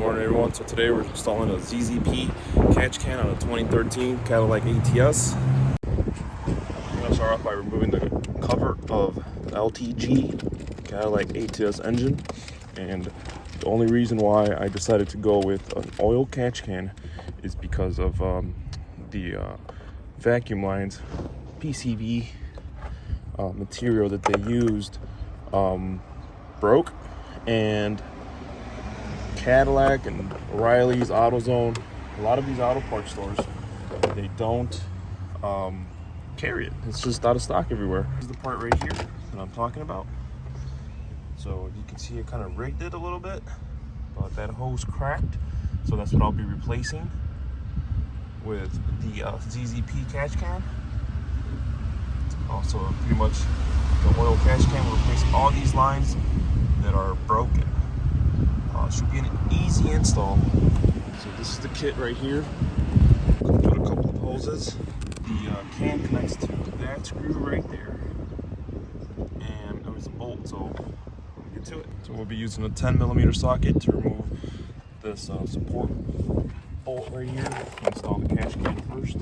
morning, everyone. So today we're installing a ZZP Catch Can on a 2013 Cadillac ATS. I'm going to start off by removing the cover of the LTG Cadillac ATS engine. And the only reason why I decided to go with an oil catch can is because of the vacuum lines, PCV material that they used broke, and Cadillac and O'Reilly's, AutoZone, a lot of these auto parts stores, they don't carry it. It's just out of stock everywhere. This is the part right here that I'm talking about. So you can see it kind of rigged it a little bit, but that hose cracked. So that's what I'll be replacing with the ZZP Catch Can. Also, pretty much the oil catch can will replace all these lines that are broken. Should be an easy install. So this is the kit right here. Comes with a couple of hoses. The can connects to that screw right there, and there's a bolt. So we'll get to it. So we'll be using a 10mm socket to remove this support bolt right here. Install the catch can first.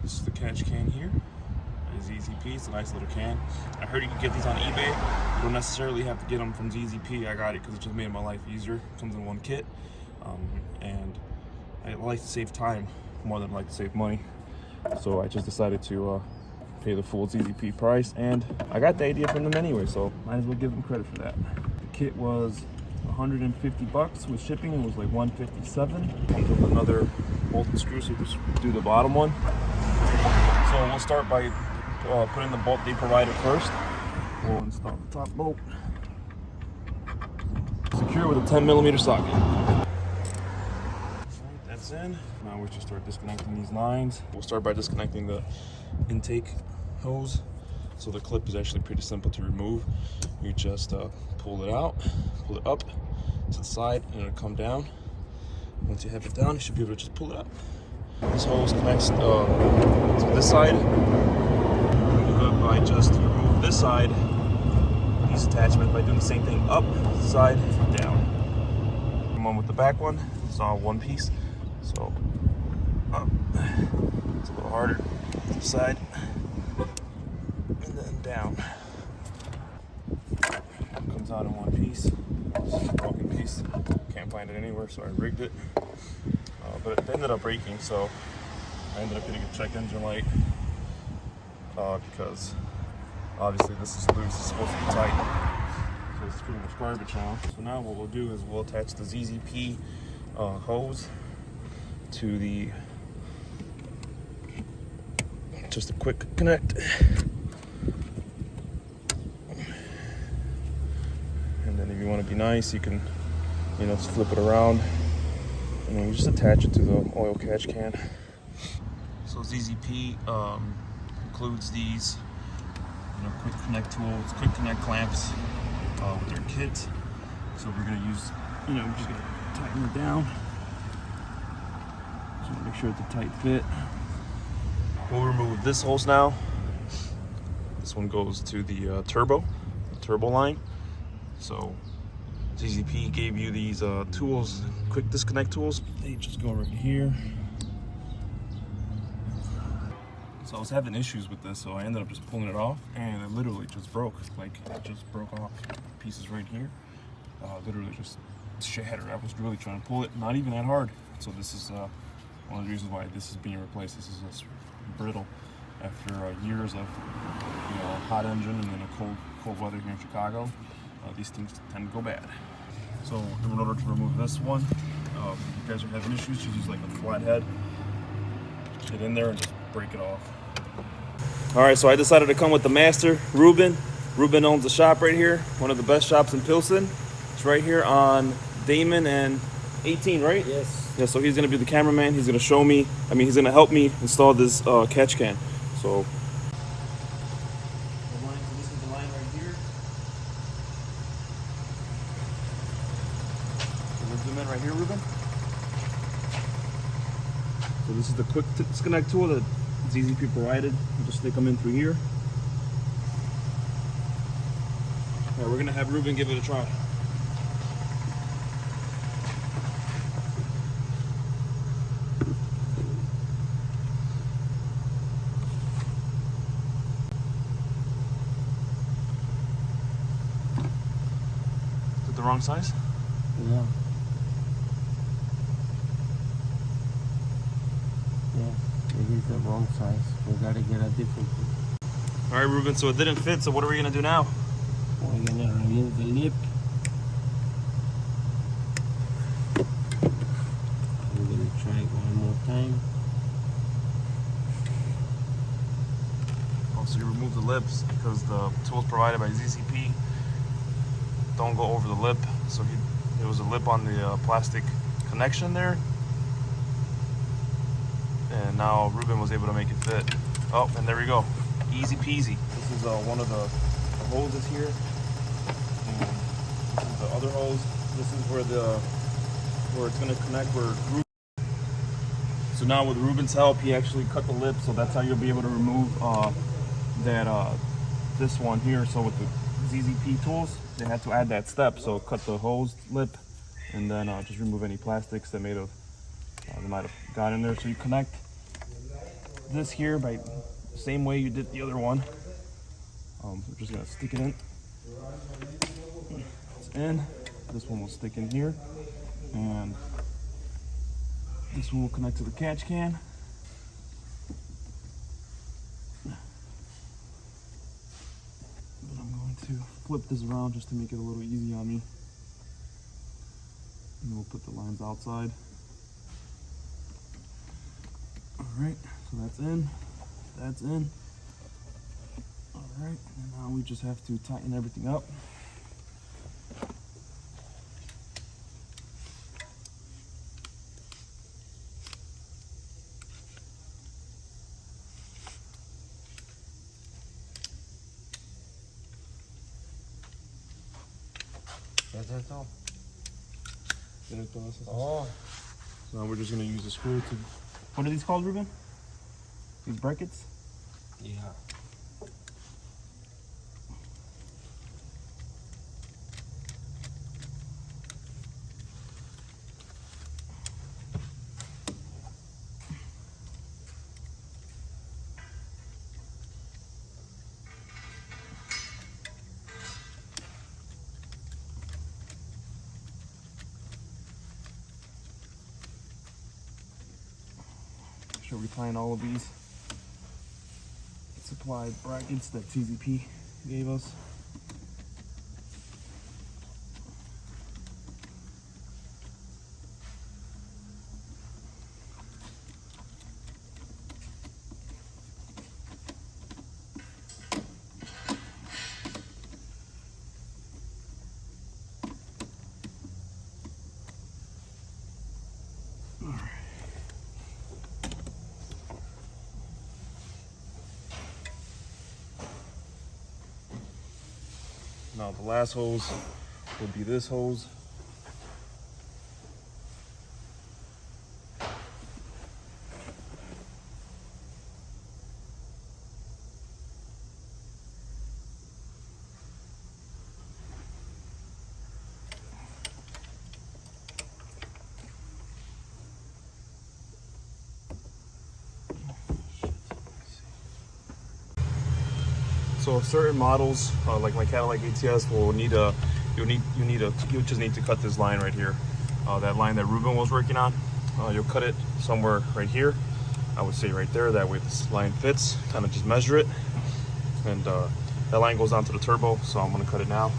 This is the catch can here. It's ZZP. It's a nice little can. I heard you can get these on eBay. You don't necessarily have to get them from ZZP. I got it because it just made my life easier. It comes in one kit. And I like to save time more than I like to save money. So I just decided to pay the full ZZP price. And I got the idea from them anyway, so might as well give them credit for that. The kit was $150 with shipping. It was like $157. Comes with another bolt and screw, so just do the bottom one. So we'll start by putting the bolt they provided first. We'll install the top bolt. Secure with a 10mm socket. Alright, that's in. Now we just start disconnecting these lines. We'll start by disconnecting the intake hose. So the clip is actually pretty simple to remove. You just pull it out, pull it up to the side, and it'll come down. Once you have it down, you should be able to just pull it up. This hose connects to this side. I just remove this side, these attachments, by doing the same thing up, side, down. And one with the back one, it's all one piece. So up, it's a little harder. To the side, and then down. Comes out in one piece. This is a broken piece. Can't find it anywhere, so I rigged it. But it ended up breaking, so I ended up getting a check engine light because obviously this is loose, it's supposed to be tight. So it's pretty much garbage now. So now what we'll do is we'll attach the ZZP hose to the, just a quick connect. And then if you want to be nice, you can, just flip it around. And then we just attach it to the oil catch can. So ZZP includes these, quick connect tools, quick connect clamps with their kit. So we're gonna use, we're just gonna tighten it down. So make sure it's a tight fit. We'll remove this hose now. This one goes to the turbo line. So ZZP gave you these tools, quick disconnect tools. They just go right here. So I was having issues with this, so I ended up just pulling it off, and it literally just broke. Like, it just broke off pieces right here. Literally just shattered. I was really trying to pull it, not even that hard. So this is one of the reasons why this is being replaced. This is just brittle after years of hot engine and then a cold weather here in Chicago. These things tend to go bad. So in order to remove this one, if you guys are having issues, just use like a flat head. Get in there and just break it off. All right, so I decided to come with the master, Ruben. Ruben owns a shop right here, one of the best shops in Pilsen. It's right here on Damon and 18, right? Yes. Yeah, so he's gonna be the cameraman. He's gonna show me, he's gonna help me install this catch can. So This is the line right here. we'll zoom in right here, Ruben. So this is the quick disconnect tool that ZZP provided. You just stick them in through here. All right, we're gonna have Ruben give it a try. Is it the wrong size? Yeah. Yeah, it is the wrong size. We gotta get a different one. All right, Ruben, so it didn't fit, so what are we gonna do now? We're gonna remove the lip. We're gonna try it one more time. Oh, so you remove the lips because the tools provided by ZZP don't go over the lip. So there was a lip on the plastic connection there. And now Ruben was able to make it fit. Oh, and there we go. Easy peasy. This is one of the hoses here. And this is the other hose. This is where it's gonna connect where Ruben. So now with Ruben's help, he actually cut the lip, so that's how you'll be able to remove this one here. So with the ZZP tools, they had to add that step. So cut the hose lip, and then just remove any plastics that they might have got in there. So you connect this here by the same way you did the other one. We're just gonna stick it in. It's in. This one will stick in here, and this one will connect to the catch can. But I'm going to flip this around just to make it a little easy on me. And we'll put the lines outside. All right, so that's in. That's in. All right, and now we just have to tighten everything up. That's all. Oh. So now we're just gonna use a screw to. What are these called, Ruben? These brackets? Yeah. Sure, we find all of these supplied brackets that ZZP gave us. Now the last hose will be this hose. So certain models, like my Cadillac ATS, will need a, you just need to cut this line right here. That line that Ruben was working on, you'll cut it somewhere right here. I would say right there, that way this line fits. Kind of just measure it. And that line goes down to the turbo, so I'm gonna cut it now.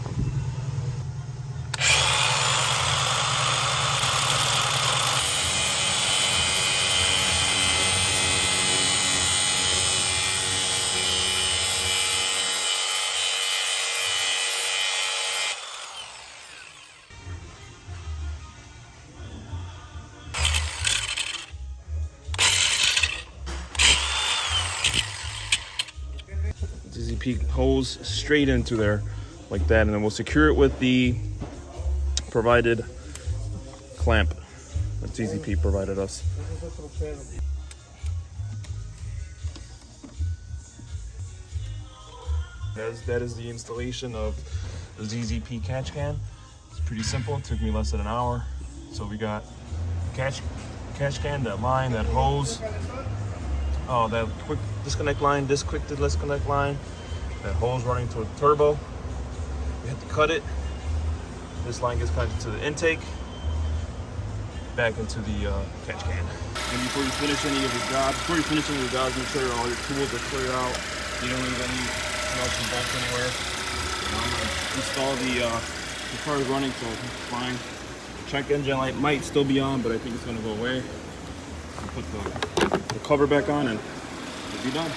ZZP hose straight into there like that, and then we'll secure it with the provided clamp that ZZP provided us. That is the installation of the ZZP Catch Can. It's pretty simple. It took me less than an hour. So we got catch can, that line, that hose, oh, that quick disconnect line, this quick disconnect line, that hose running to a turbo. We have to cut it. This line gets connected to the intake, back into the catch can. And before you finish any of your jobs, make sure all your tools are clear out. You don't leave any nuts and bolts anywhere. I'm gonna install the car is running, so it's fine. The check engine light might still be on, but I think it's gonna go away. I'll put the cover back on and it'll be done.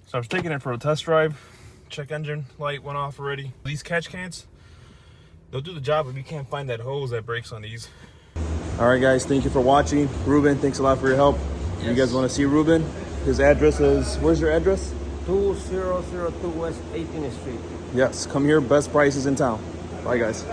So I was taking it for a test drive. Check engine light went off already. These catch cans, they'll do the job, but we can't find that hose that breaks on these. All right, guys, thank you for watching. Ruben, thanks a lot for your help. Yes. You guys want to see Ruben? His address is, where's your address? 2002 West 18th Street. Yes, come here, best prices in town. Bye, guys.